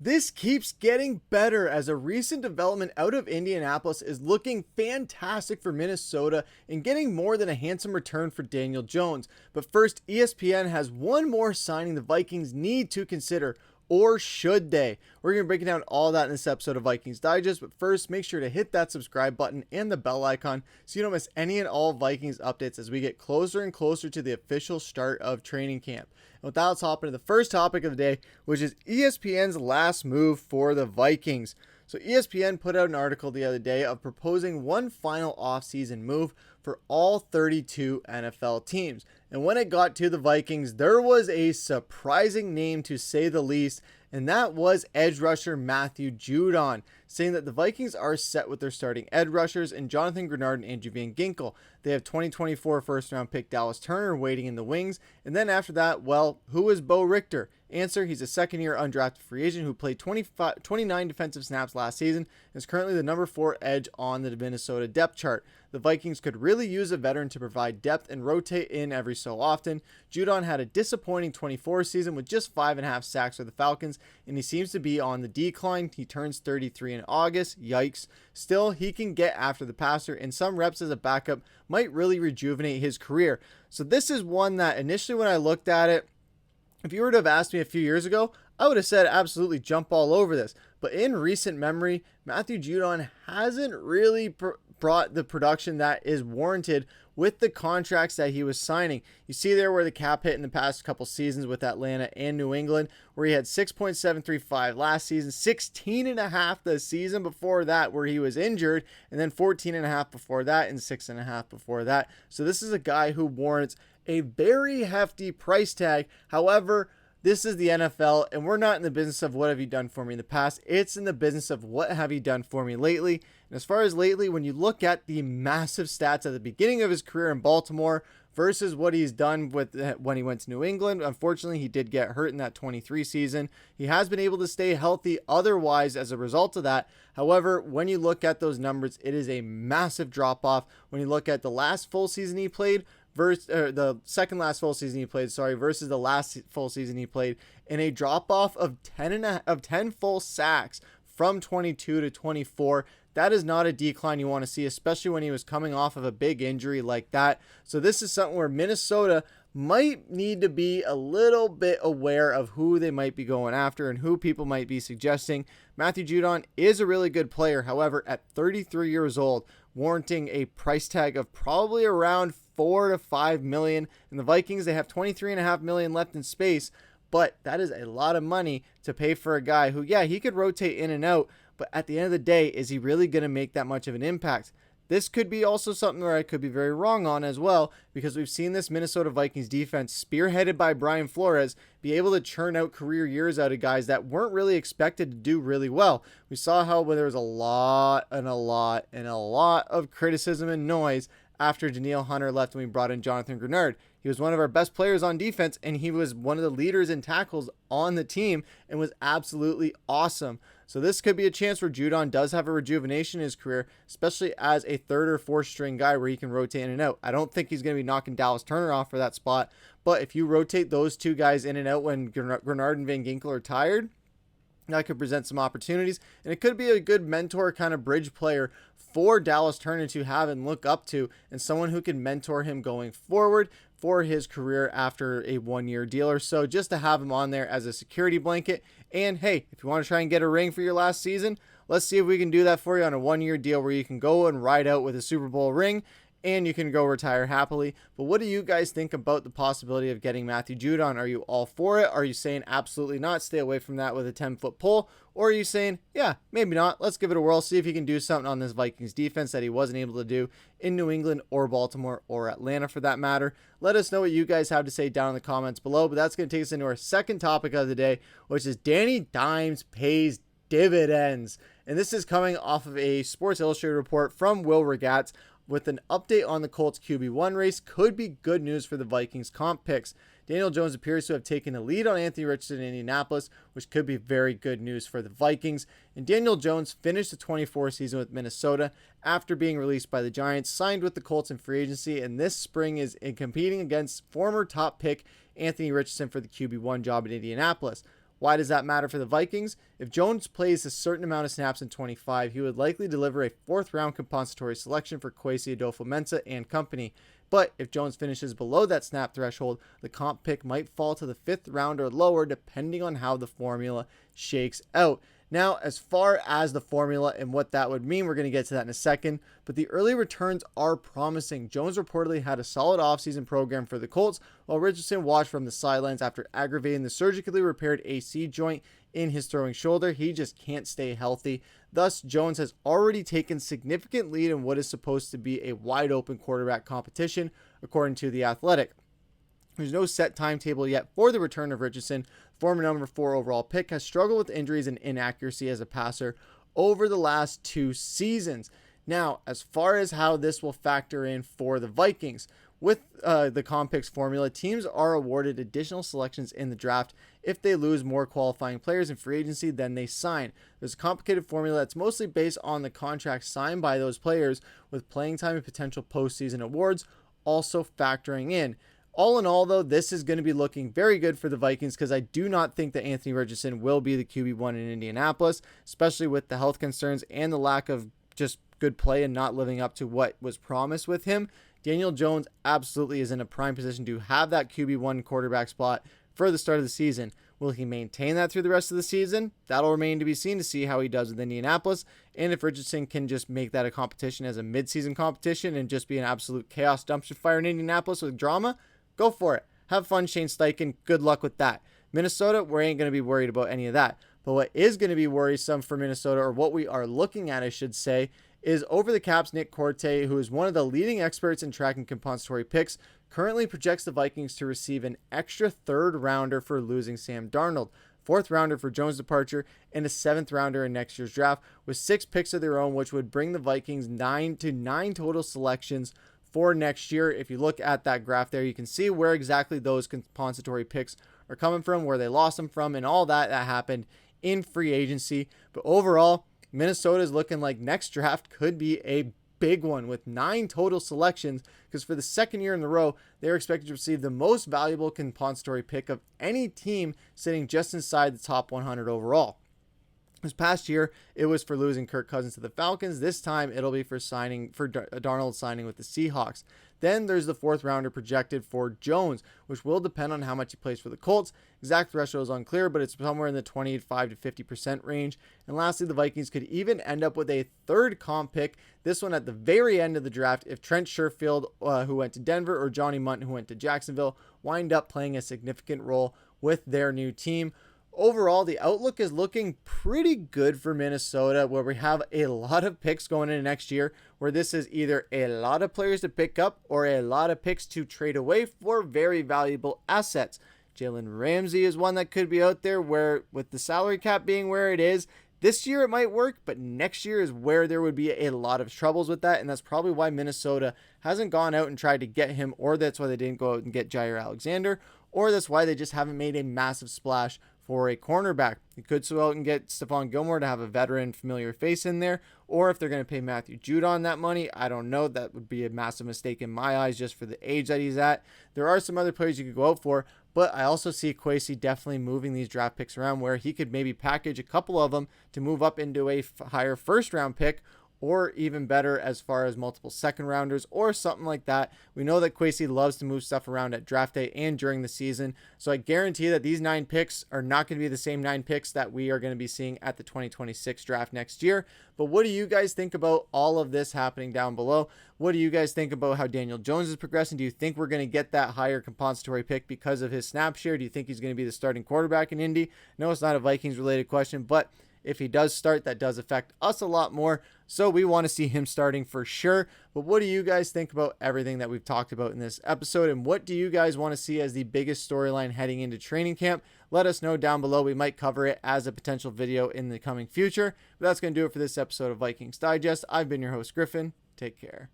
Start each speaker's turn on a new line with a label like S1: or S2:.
S1: This keeps getting better as a recent development out of Indianapolis is looking fantastic for Minnesota and getting more than a handsome return for Daniel Jones. But first, ESPN has one more signing the Vikings need to consider, or should they? We're going to be breaking down all that in this episode of Vikings Digest, but first, make sure to hit that subscribe button and the bell icon so you don't miss any and all Vikings updates as we get closer and closer to the official start of training camp. And with that, let's hop into the first topic of the day, which is ESPN's last move for the Vikings. So ESPN put out an article the other day of proposing one final offseason move for all 32 NFL teams. And when it got to the Vikings, there was a surprising name to say the least, and that was edge rusher Matthew Judon, saying that the Vikings are set with their starting edge rushers in Jonathan Greenard and Andrew Van Ginkel. They have 2024 first-round pick Dallas Turner waiting in the wings, and then after that, well, who is Bo Richter? Answer, he's a second-year undrafted free agent who played 29 defensive snaps last season and is currently the number 4 edge on the Minnesota depth chart. The Vikings could really use a veteran to provide depth and rotate in every so often. Judon had a disappointing 24 season with just 5.5 sacks for the Falcons, and he seems to be on the decline. He turns 33 in August. Yikes. Still, he can get after the passer, and some reps as a backup might really rejuvenate his career. So this is one that initially when I looked at it, if you were to have asked me a few years ago, I would have said absolutely jump all over this. But in recent memory, Matthew Judon hasn't really brought the production that is warranted with the contracts that he was signing. You see there where the cap hit in the past couple seasons with Atlanta and New England, where he had 6.735 last season, 16.5 the season before that where he was injured, and then 14.5 before that and 6.5 before that. So this is a guy who warrants a very hefty price tag. However, this is the NFL, and we're not in the business of what have you done for me in the past. It's in the business of what have you done for me lately. And as far as lately, when you look at the massive stats at the beginning of his career in Baltimore versus what he's done with when he went to New England, unfortunately, he did get hurt in that 23 season. He has been able to stay healthy otherwise as a result of that. However, when you look at those numbers, it is a massive drop-off. When you look at the last full season he played, the second last full season he played, versus the last full season he played, in a drop off of 10 full sacks from 22 to 24. That is not a decline you want to see, especially when he was coming off of a big injury like that. So this is something where Minnesota might need to be a little bit aware of who they might be going after and who people might be suggesting. Matthew Judon is a really good player. However, at 33 years old, warranting a price tag of probably around 4 to 5 million. And the Vikings, they have 23.5 million left in space, but that is a lot of money to pay for a guy who, yeah, he could rotate in and out, but at the end of the day, is he really going to make that much of an impact? This could be also something where I could be very wrong on as well, because we've seen this Minnesota Vikings defense, spearheaded by Brian Flores, be able to churn out career years out of guys that weren't really expected to do really well. We saw how when there was a lot of criticism and noise after Danielle Hunter left and we brought in Jonathan Greenard. He was one of our best players on defense, and he was one of the leaders in tackles on the team and was absolutely awesome. So this could be a chance where Judon does have a rejuvenation in his career, especially as a third or fourth string guy where he can rotate in and out. I don't think he's going to be knocking Dallas Turner off for that spot, but if you rotate those two guys in and out when Greenard and Van Ginkel are tired, that could present some opportunities, and it could be a good mentor kind of bridge player for Dallas Turner to have and look up to, and someone who can mentor him going forward for his career after a 1-year deal or so, just to have him on there as a security blanket. And hey, if you want to try and get a ring for your last season, let's see if we can do that for you on a 1-year deal where you can go and ride out with a Super Bowl ring and you can go retire happily. But what do you guys think about the possibility of getting Matthew Judon? Are you all for it? Are you saying absolutely not, stay away from that with a 10-foot pole? Or are you saying, yeah, maybe not, let's give it a whirl, see if he can do something on this Vikings defense that he wasn't able to do in New England or Baltimore or Atlanta for that matter? Let us know what you guys have to say down in the comments below. But that's going to take us into our second topic of the day, which is Danny Dimes pays dividends. And this is coming off of a Sports Illustrated report from Will Regatz with an update on the Colts QB1 race. Could be good news for the Vikings comp picks. Daniel Jones appears to have taken the lead on Anthony Richardson in Indianapolis, which could be very good news for the Vikings. And Daniel Jones finished the 24 season with Minnesota after being released by the Giants, signed with the Colts in free agency, and this spring is competing against former top pick Anthony Richardson for the QB1 job in Indianapolis. Why does that matter for the Vikings? If Jones plays a certain amount of snaps in 25, he would likely deliver a 4th round compensatory selection for Kwesi, Adofo-Mensah, and company. But if Jones finishes below that snap threshold, the comp pick might fall to the 5th round or lower depending on how the formula shakes out. Now, as far as the formula and what that would mean, we're going to get to that in a second, but the early returns are promising. Jones reportedly had a solid offseason program for the Colts, while Richardson watched from the sidelines after aggravating the surgically repaired AC joint in his throwing shoulder. He just can't stay healthy. Thus, Jones has already taken significant lead in what is supposed to be a wide open quarterback competition, according to The Athletic. There's no set timetable yet for the return of Richardson. Former number 4 overall pick has struggled with injuries and inaccuracy as a passer over the last 2 seasons. Now, as far as how this will factor in for the Vikings, with the comp picks formula, teams are awarded additional selections in the draft if they lose more qualifying players in free agency than they sign. There's a complicated formula that's mostly based on the contracts signed by those players, with playing time and potential postseason awards also factoring in. All in all, though, this is going to be looking very good for the Vikings, because I do not think that Anthony Richardson will be the QB1 in Indianapolis, especially with the health concerns and the lack of just good play and not living up to what was promised with him. Daniel Jones absolutely is in a prime position to have that QB1 quarterback spot for the start of the season. Will he maintain that through the rest of the season? That'll remain to be seen, to see how he does with Indianapolis, and if Richardson can just make that a competition as a midseason competition and just be an absolute chaos dumpster fire in Indianapolis with drama. Go for it. Have fun, Shane Steichen. Good luck with that. Minnesota, we ain't going to be worried about any of that. But what is going to be worrisome for Minnesota, or what we are looking at, I should say, is over the cap's Nick Corte, who is one of the leading experts in tracking compensatory picks, currently projects the Vikings to receive an extra 3rd rounder for losing Sam Darnold, 4th rounder for Jones' departure, and a 7th rounder in next year's draft, with 6 picks of their own, which would bring the Vikings 9 total selections for next year. If you look at that graph there, you can see where exactly those compensatory picks are coming from, where they lost them from, and all that happened in free agency. But overall, Minnesota is looking like next draft could be a big one with 9 total selections, because for the 2nd year in a row, they're expected to receive the most valuable compensatory pick of any team, sitting just inside the top 100 overall. This past year, it was for losing Kirk Cousins to the Falcons. This time, it'll be for Darnold signing with the Seahawks. Then there's the 4th rounder projected for Jones, which will depend on how much he plays for the Colts. Exact threshold is unclear, but it's somewhere in the 25 to 50% range. And lastly, the Vikings could even end up with a 3rd comp pick, this one at the very end of the draft, if Trent Sherfield, who went to Denver, or Johnny Mundt, who went to Jacksonville, wind up playing a significant role with their new team. Overall, the outlook is looking pretty good for Minnesota, where we have a lot of picks going into next year, where this is either a lot of players to pick up or a lot of picks to trade away for very valuable assets. Jalen Ramsey is one that could be out there, where with the salary cap being where it is, this year it might work, but next year is where there would be a lot of troubles with that, and that's probably why Minnesota hasn't gone out and tried to get him, or that's why they didn't go out and get Jair Alexander, or that's why they just haven't made a massive splash for a cornerback. You could go out and get Stephon Gilmore to have a veteran familiar face in there, or if they're going to pay Matthew Judon that money, I don't know. That would be a massive mistake in my eyes, just for the age that he's at. There are some other players you could go out for, but I also see Kwesi definitely moving these draft picks around, where he could maybe package a couple of them to move up into a higher 1st round pick, or even better as far as multiple 2nd rounders or something like that. We know that Kwesi loves to move stuff around at draft day and during the season, so I guarantee that these 9 picks are not going to be the same 9 picks that we are going to be seeing at the 2026 draft next year. But what do you guys think about all of this happening down below? What do you guys think about how Daniel Jones is progressing? Do you think we're going to get that higher compensatory pick because of his snap share? Do you think he's going to be the starting quarterback in Indy? No, it's not a Vikings related question, but if he does start, that does affect us a lot more. So we want to see him starting for sure. But what do you guys think about everything that we've talked about in this episode? And what do you guys want to see as the biggest storyline heading into training camp? Let us know down below. We might cover it as a potential video in the coming future. But that's going to do it for this episode of Vikings Digest. I've been your host, Griffen. Take care.